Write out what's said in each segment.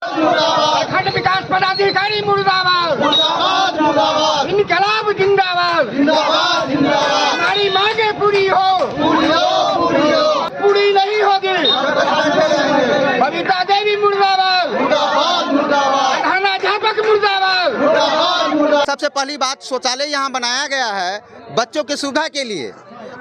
प्रखंड विकास पदाधिकारी मुर्दाबाद, इनकलाब जिंदाबाद, हमारी मांगे पूरी हो, पूरी नहीं होगी। बबीता देवी मुर्दाबाद, प्रधानाध्यापक मुर्दाबाद। सबसे पहली बात, शौचालय यहाँ बनाया गया है बच्चों की सुविधा के लिए,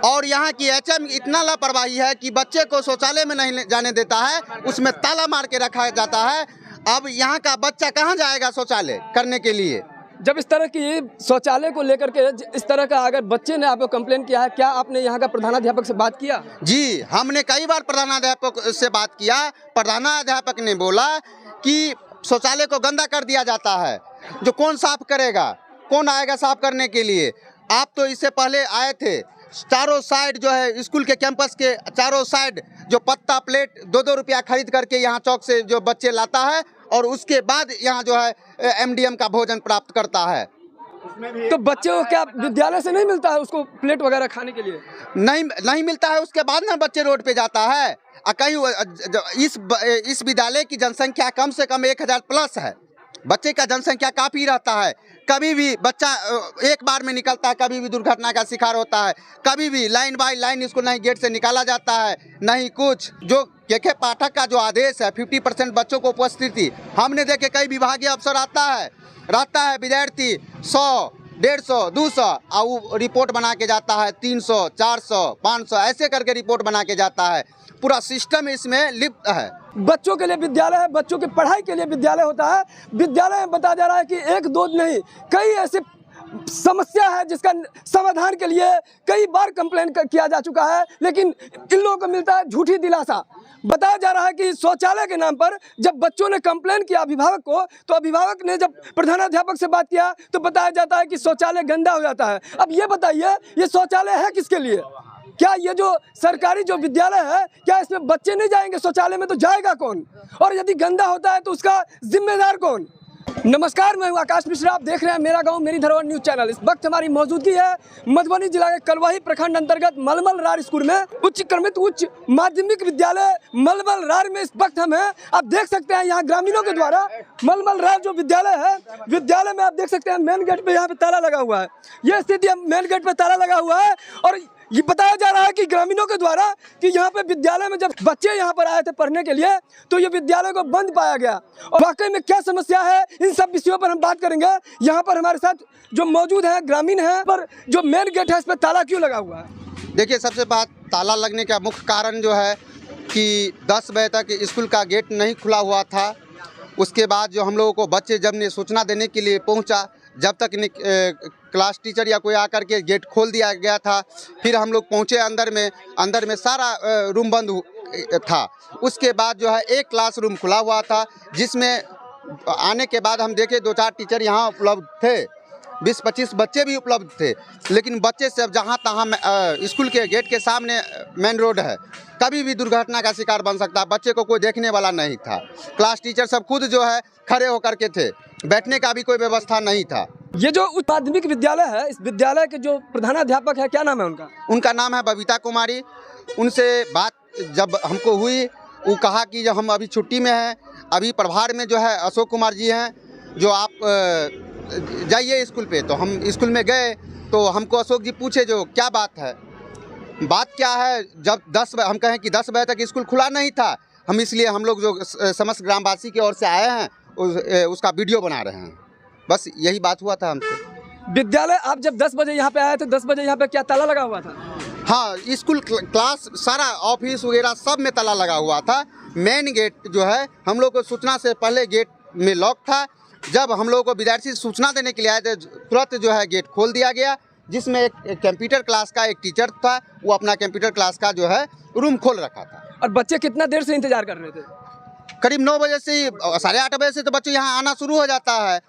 और यहाँ की एचएम इतना लापरवाही है कि बच्चे को शौचालय में नहीं जाने देता है, उसमें ताला मार के रखा जाता है। अब यहाँ का बच्चा कहाँ जाएगा शौचालय करने के लिए? जब इस तरह की शौचालय को लेकर के इस तरह का अगर बच्चे ने आपको कंप्लेन किया है, क्या आपने यहाँ का प्रधानाध्यापक से बात किया? जी, हमने कई बार प्रधानाध्यापक से बात किया। प्रधानाध्यापक ने बोला कि शौचालय को गंदा कर दिया जाता है, जो कौन साफ करेगा, कौन आएगा साफ करने के लिए? आप तो इससे पहले आए थे, चारों साइड जो है स्कूल के कैंपस के चारों साइड जो पत्ता प्लेट 2-2 रुपया खरीद करके यहाँ चौक से जो बच्चे लाता है और उसके बाद यहाँ जो है एमडीएम का भोजन प्राप्त करता है। तो बच्चे को क्या विद्यालय से नहीं मिलता है उसको प्लेट वगैरह खाने के लिए? नहीं मिलता है, उसके बाद ना बच्चे रोड पे जाता है। कहीं इस विद्यालय की जनसंख्या कम से कम 1000 प्लस है, बच्चे का जनसंख्या काफ़ी रहता है। कभी भी बच्चा एक बार में निकलता है, कभी भी दुर्घटना का शिकार होता है, कभी भी लाइन बाय लाइन इसको नहीं गेट से निकाला जाता है, नहीं कुछ। जो के पाठक का जो आदेश है 50% बच्चों को उपस्थिति, हमने देखे कई विभागीय अफसर रहता है विद्यार्थी 100, 150, 200 और वो रिपोर्ट बना के जाता है 300, 400, 500 ऐसे करके रिपोर्ट बना के जाता है। पूरा सिस्टम इसमें लिप्त है। बच्चों के लिए विद्यालय है, बच्चों की पढ़ाई के लिए विद्यालय होता है। विद्यालय में बताया जा रहा है कि एक दो नहीं, कई ऐसे समस्या है जिसका समाधान के लिए कई बार कंप्लेन किया जा चुका है, लेकिन इन लोगों को मिलता है झूठी दिलासा। बताया जा रहा है कि शौचालय के नाम पर जब बच्चों ने कंप्लेन किया अभिभावक को, तो अभिभावक ने जब प्रधानाध्यापक से बात किया तो बताया जाता है कि शौचालय गंदा हो जाता है। अब ये बताइए, ये शौचालय है किसके लिए? क्या ये जो सरकारी जो विद्यालय है, क्या इसमें बच्चे नहीं जाएंगे शौचालय में? तो जाएगा कौन? और यदि गंदा होता है तो उसका जिम्मेदार कौन? नमस्कार, मैं हूं आकाश मिश्रा, आप देख रहे हैं मेरा गांव मेरी धरोहर न्यूज चैनल। इस वक्त हमारी मौजूदगी है मधुबनी जिला के कलवाही प्रखंड अंतर्गत मलमल रार स्कूल में, उच्च क्रमित उच्च माध्यमिक विद्यालय मलमल रार में इस वक्त हम हैं। आप देख सकते हैं यहाँ ग्रामीणों के द्वारा मलमल रार जो विद्यालय है, विद्यालय में आप देख सकते हैं मेन गेट पे यहाँ पे ताला लगा हुआ है। यह स्थिति मेन गेट पे ताला लगा हुआ है और ये बताया जा रहा है कि ग्रामीणों के द्वारा कि यहाँ पे विद्यालय में जब बच्चे यहाँ पर आए थे पढ़ने के लिए तो ये विद्यालय को बंद पाया गया। और वाकई में क्या समस्या है, इन सब विषयों पर हम बात करेंगे। यहाँ पर हमारे साथ जो मौजूद है ग्रामीण है, पर जो मेन गेट है इस पर ताला क्यों लगा हुआ है? देखिए, सबसे बात ताला लगने का मुख्य कारण जो है कि 10 बजे तक स्कूल का गेट नहीं खुला हुआ था। उसके बाद जो हम लोगों को बच्चे जब ने सूचना देने के लिए पहुँचा, जब तक क्लास टीचर या कोई आकर के गेट खोल दिया गया था। फिर हम लोग पहुँचे अंदर में सारा रूम बंद था। उसके बाद जो है एक क्लास रूम खुला हुआ था, जिसमें आने के बाद हम देखे 2-4 टीचर यहाँ उपलब्ध थे, 20-25 बच्चे भी उपलब्ध थे। लेकिन बच्चे सब जहाँ तहाँ स्कूल के गेट के सामने मेन रोड है, कभी भी दुर्घटना का शिकार बन सकता है। बच्चे को कोई देखने वाला नहीं था। क्लास टीचर सब खुद जो है खड़े होकर के थे, बैठने का भी कोई व्यवस्था नहीं था। ये जो उच्च माध्यमिक विद्यालय है, इस विद्यालय के जो प्रधानाध्यापक है, क्या नाम है उनका? उनका नाम है बबीता कुमारी। उनसे बात जब हमको हुई, वो कहा कि जब हम अभी छुट्टी में हैं, अभी प्रभार में जो है अशोक कुमार जी हैं, जो आप जाइए स्कूल पे। तो हम स्कूल में गए तो हमको अशोक जी पूछे जो क्या बात है, बात क्या है। जब 10 बजे हम कहें कि 10 बजे तक स्कूल खुला नहीं था, हम इसलिए हम लोग जो समस्त ग्रामवासी की ओर से आए हैं उसका वीडियो बना रहे हैं। बस यही बात हुआ था हमसे। विद्यालय आप जब 10 बजे यहाँ पे आए थे, 10 बजे यहाँ पे क्या ताला लगा हुआ था? हाँ, स्कूल क्लास सारा ऑफिस वगैरह सब में ताला लगा हुआ था। मेन गेट जो है हम लोग को सूचना से पहले गेट में लॉक था। जब हम लोग को विद्यार्थी सूचना देने के लिए आए थे, तुरंत जो है गेट खोल दिया गया, जिसमें एक कंप्यूटर क्लास का एक टीचर था, वो अपना कंप्यूटर क्लास का जो है रूम खोल रखा था। और बच्चे कितना देर से इंतजार कर रहे थे? करीब 9 बजे से, 8:30 बजे से तो बच्चे यहाँ आना शुरू हो जाता है।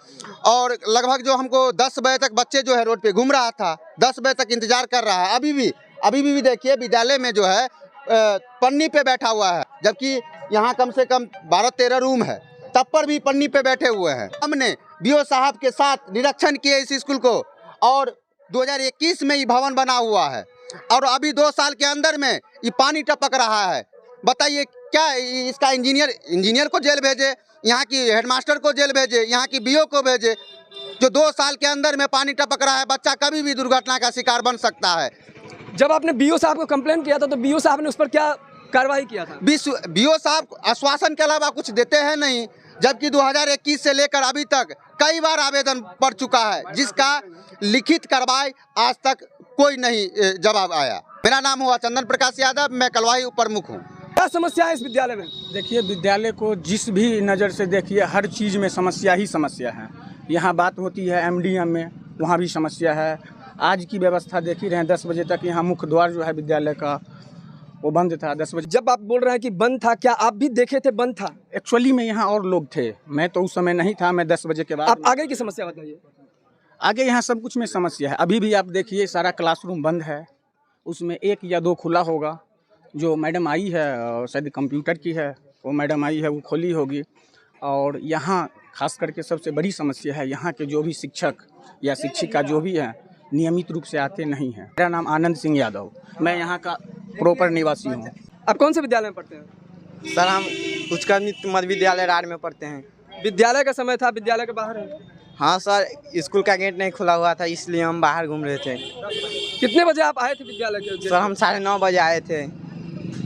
और लगभग जो हमको 10 बजे तक बच्चे जो है रोड पे घूम रहा था, 10 बजे तक इंतजार कर रहा है। अभी भी देखिए विद्यालय में जो है पन्नी पे बैठा हुआ है, जबकि यहाँ कम से कम 12-13 रूम है, तब पर भी पन्नी पे बैठे हुए हैं। हमने बीओ साहब के साथ निरीक्षण किए इस स्कूल को, और 2021 में ये भवन बना हुआ है, और अभी 2 साल के अंदर में ये पानी टपक रहा है। बताइए क्या इसका इंजीनियर को जेल भेजे, यहाँ की हेडमास्टर को जेल भेजे, यहाँ की बीओ को भेजे। जो 2 साल के अंदर में पानी टपक रहा है, बच्चा कभी भी दुर्घटना का शिकार बन सकता है। जब आपने बीओ साहब को कंप्लेन किया था तो बीओ साहब ने उस पर क्या कार्रवाई किया था? बीओ साहब आश्वासन के अलावा कुछ देते हैं नहीं, जबकि 2021 से लेकर अभी तक कई बार आवेदन पड़ चुका है, जिसका लिखित कार्रवाई आज तक कोई नहीं जवाब आया। मेरा नाम हुआ चंदन प्रकाश यादव, मैं कलवाही प्रमुख हूँ। क्या समस्या है इस विद्यालय में? देखिए, विद्यालय को जिस भी नज़र से देखिए, हर चीज़ में समस्या ही समस्या है। यहाँ बात होती है एमडीएम में, वहाँ भी समस्या है। आज की व्यवस्था देख ही रहे हैं, 10 बजे तक यहाँ मुख्य द्वार जो है विद्यालय का वो बंद था। 10 बजे जब आप बोल रहे हैं कि बंद था, क्या आप भी देखे थे बंद था? एक्चुअली में यहाँ और लोग थे, मैं तो उस समय नहीं था, मैं 10 बजे के बाद। आप आगे की समस्या बताइए। आगे यहाँ सब कुछ में समस्या है। अभी भी आप देखिए सारा क्लासरूम बंद है, उसमें 1 या 2 खुला होगा। जो मैडम आई है, शायद कंप्यूटर की है, वो मैडम आई है, वो खोली होगी। और यहाँ खास करके सबसे बड़ी समस्या है, यहाँ के जो भी शिक्षक या शिक्षिका जो भी हैं नियमित रूप से आते नहीं हैं। मेरा नाम आनंद सिंह यादव, मैं यहाँ का प्रॉपर निवासी हूँ। आप कौन से विद्यालय में पढ़ते हैं? सर, हम उच्चकर मध्य विद्यालय राड में पढ़ते हैं। विद्यालय का समय था, विद्यालय के बाहर है। हाँ सर, स्कूल का गेट नहीं खुला हुआ था, इसलिए हम बाहर घूम रहे थे। कितने बजे आप आए थे विद्यालय के? सर, हम 9:30 बजे आए थे।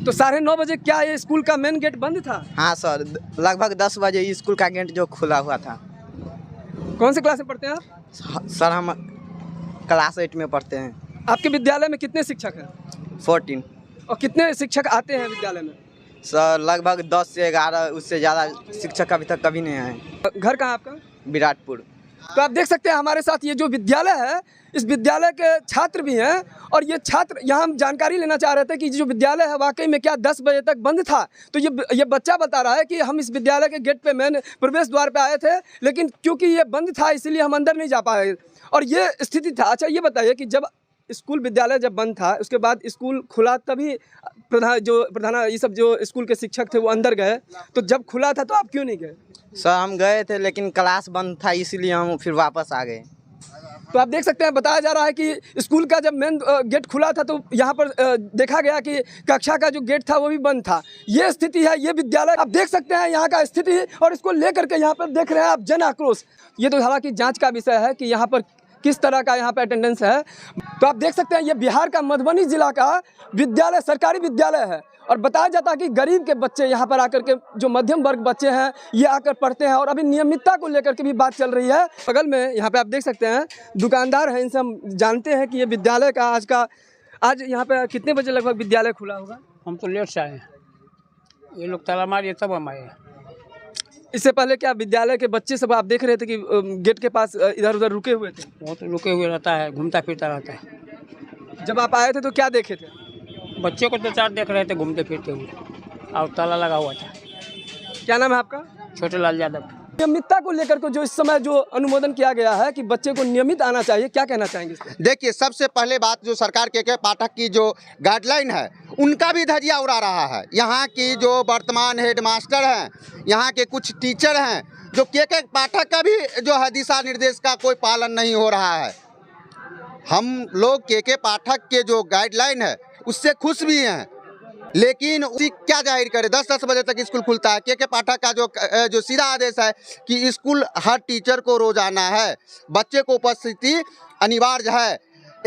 तो 9:30 बजे क्या ये स्कूल का मेन गेट बंद था? हाँ सर, लगभग 10 बजे स्कूल का गेट जो खुला हुआ था। कौन से क्लास में पढ़ते हैं आप? सर, हम क्लास 8 में पढ़ते हैं। आपके विद्यालय में कितने शिक्षक हैं? 14। और कितने शिक्षक आते हैं विद्यालय में? सर, लगभग 10 से 11, उससे ज़्यादा शिक्षक अभी तक कभी नहीं आए। घर कहाँ आपका? विराटपुर। तो आप देख सकते हैं हमारे साथ ये जो विद्यालय है, इस विद्यालय के छात्र भी हैं। और ये छात्र, यहाँ हम जानकारी लेना चाह रहे थे कि जो विद्यालय है वाकई में क्या 10 बजे तक बंद था। तो ये बच्चा बता रहा है कि हम इस विद्यालय के गेट पे मेन प्रवेश द्वार पे आए थे, लेकिन क्योंकि ये बंद था इसलिए हम अंदर नहीं जा पाए, और ये स्थिति था। अच्छा, ये बताइए कि जब स्कूल विद्यालय जब बंद था, उसके बाद स्कूल खुला, तभी प्रधान ये सब जो स्कूल के शिक्षक थे वो अंदर गए, तो जब खुला था तो आप क्यों नहीं गए? सर, हम गए थे लेकिन क्लास बंद था, इसलिए हम फिर वापस आ गए। तो आप देख सकते हैं, बताया जा रहा है कि स्कूल का जब मेन गेट खुला था तो यहाँ पर देखा गया कि कक्षा का जो गेट था वो भी बंद था। ये स्थिति है, ये विद्यालय आप देख सकते हैं यहाँ का स्थिति, और इसको लेकर के यहाँ पर देख रहे हैं आप जन आक्रोश। ये तो हालांकि जांच का विषय है कि यहाँ पर किस तरह का यहाँ पर अटेंडेंस है। तो आप देख सकते हैं ये बिहार का मधुबनी जिला का विद्यालय, सरकारी विद्यालय है, और बताया जाता है कि गरीब के बच्चे यहाँ पर आकर के, जो मध्यम वर्ग बच्चे हैं, ये आकर पढ़ते हैं। और अभी नियमितता को लेकर के भी बात चल रही है। बगल में यहाँ पे आप देख सकते हैं दुकानदार हैं, इनसे हम जानते हैं कि ये विद्यालय का आज यहाँ पे कितने बजे लगभग विद्यालय खुला होगा? हम तो लेट से आए हैं, ये लोग ताला मारिए तब हम आए। इससे पहले क्या विद्यालय के बच्चे सब आप देख रहे थे कि गेट के पास इधर उधर रुके हुए थे? वो तो रुके हुए रहता है, घूमता फिरता रहता है। जब आप आए थे तो क्या देखे थे? बच्चे को 2-4 देख रहे थे घूमते फिरते हुए, और ताला लगा हुआ था। क्या नाम है आपका? छोटे लाल यादव। नियमितता को लेकर के जो इस समय जो अनुमोदन किया गया है कि बच्चे को नियमित आना चाहिए, क्या कहना चाहेंगे इस पर? देखिए, सबसे पहले बात, जो सरकार के पाठक की जो गाइडलाइन है उनका भी धजिया उड़ा रहा है। यहाँ की जो वर्तमान हेडमास्टर हैं, यहाँ के कुछ टीचर हैं, जो के पाठक का भी जो है दिशा निर्देश का कोई पालन नहीं हो रहा है। हम लोग के पाठक के जो गाइडलाइन है उससे खुश भी हैं, लेकिन उसी क्या जाहिर करे, 10-10 बजे तक स्कूल खुलता है। के पाठक का जो सीधा आदेश है कि स्कूल हर टीचर को रोजाना है, बच्चे को उपस्थिति अनिवार्य है।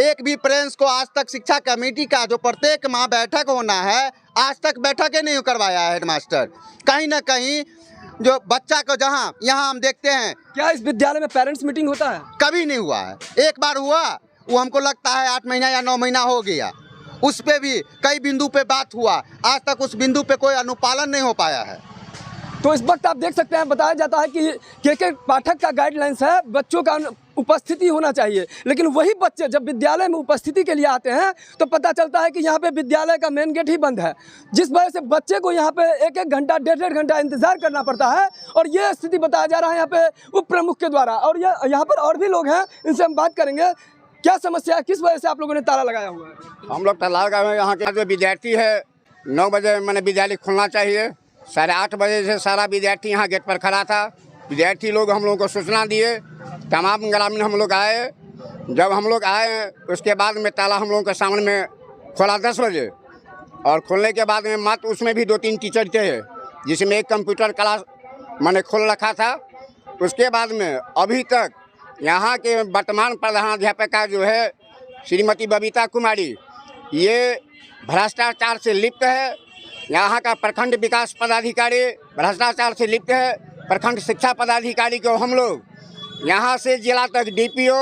एक भी पेरेंट्स को आज तक शिक्षा कमेटी का जो प्रत्येक माह बैठक होना है, आज तक बैठक ही नहीं करवाया है हेडमास्टर। कहीं ना कहीं जो बच्चा को, जहाँ यहाँ हम देखते हैं, क्या इस विद्यालय में पेरेंट्स मीटिंग होता है? कभी नहीं हुआ है। एक बार हुआ, वो हमको लगता है 8 महीना या 9 महीना हो गया। उस पे भी कई बिंदु पे बात हुआ, आज तक उस बिंदु पे कोई अनुपालन नहीं हो पाया है। तो इस वक्त आप देख सकते हैं, बताया जाता है कि के पाठक का गाइडलाइंस है बच्चों का उपस्थिति होना चाहिए, लेकिन वही बच्चे जब विद्यालय में उपस्थिति के लिए आते हैं तो पता चलता है कि यहाँ पे विद्यालय का मेन गेट ही बंद है, जिस वजह से बच्चे को यहाँ पे 1-1 घंटा 1.5 घंटा इंतजार करना पड़ता है। और ये स्थिति बताया जा रहा है यहाँ पे उप प्रमुख के द्वारा। और यहाँ पर और भी लोग हैं, इनसे हम बात करेंगे। क्या समस्या है, किस वजह से आप लोगों ने ताला लगाया हुआ है? हम लोग ताला लगाए हुए, यहाँ के जो विद्यार्थी है 9 बजे मैंने विद्यालय खुलना चाहिए, 8:30 बजे से सारा विद्यार्थी यहाँ गेट पर खड़ा था। विद्यार्थी लोग हम लोगों को सूचना दिए, तमाम ग्रामीण हम लोग आए। जब हम लोग आए उसके बाद में ताला हम लोगों के सामने में खोला 10 बजे, और खोलने के बाद में मात्र उसमें भी 2-3 टीचर थे, जिसमें एक कंप्यूटर क्लास मैंने खोल रखा था। उसके बाद में अभी तक यहाँ के वर्तमान प्रधानाध्यापिका जो है श्रीमती बबीता कुमारी, ये भ्रष्टाचार से लिप्त है। यहाँ का प्रखंड विकास पदाधिकारी भ्रष्टाचार से लिप्त है। प्रखंड शिक्षा पदाधिकारी को हम लोग यहाँ से जिला तक डीपीओ,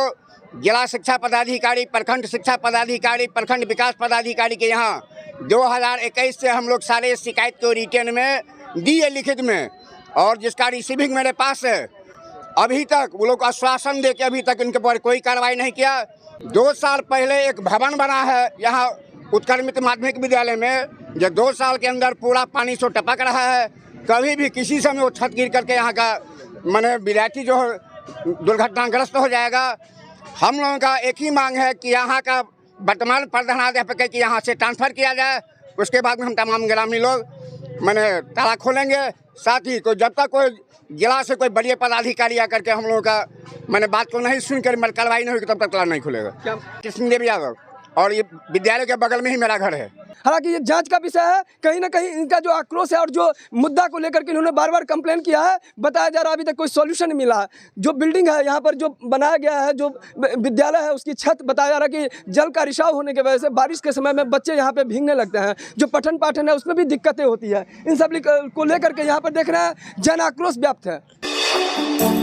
जिला शिक्षा पदाधिकारी, प्रखंड शिक्षा पदाधिकारी, प्रखंड विकास पदाधिकारी के यहाँ 2021 से हम लोग सारे शिकायत को रिटर्न में दिए लिखित में, और जिसका रिसीविंग मेरे पास है। अभी तक वो लोग आश्वासन दे के अभी तक इनके पर कोई कार्रवाई नहीं किया। 2 साल पहले एक भवन बना है यहाँ उत्क्रमित माध्यमिक विद्यालय में, जो 2 साल के अंदर पूरा पानी से टपक रहा है। कभी भी किसी समय वो छत गिर करके यहाँ का माने विद्यार्थी जो दुर्घटनाग्रस्त हो जाएगा। हम लोगों का एक ही मांग है कि यहाँ का वर्तमान प्रधानाध्यापक की यहाँ से ट्रांसफ़र किया जाए। उसके बाद में हम तमाम ग्रामीण लोग मैंने ताला खोलेंगे। साथ ही कोई जब तक कोई जिला से कोई बड़े पदाधिकारी आकर के हम लोगों का मैंने बात को नहीं सुनकर कार्रवाई नहीं होगी तब तक ताला नहीं खुलेगा। कृष्णदेव यादव, और ये विद्यालय के बगल में ही मेरा घर है। हालांकि ये जांच का विषय है। कहीं ना कहीं इनका जो आक्रोश है और जो मुद्दा को लेकर के इन्होंने बार बार कंप्लेन किया है, बताया जा रहा है अभी तक कोई सॉल्यूशन नहीं मिला है। जो बिल्डिंग है यहाँ पर जो बनाया गया है, जो विद्यालय है, उसकी छत बताया जा रहा है कि जल का रिसाव होने की वजह से बारिश के समय में बच्चे यहाँ पे भीगने लगते हैं। जो पठन पाठन है उसमें भी दिक्कतें होती है। इन सब को लेकर के यहाँ पर देख रहे हैं जन आक्रोश व्याप्त है।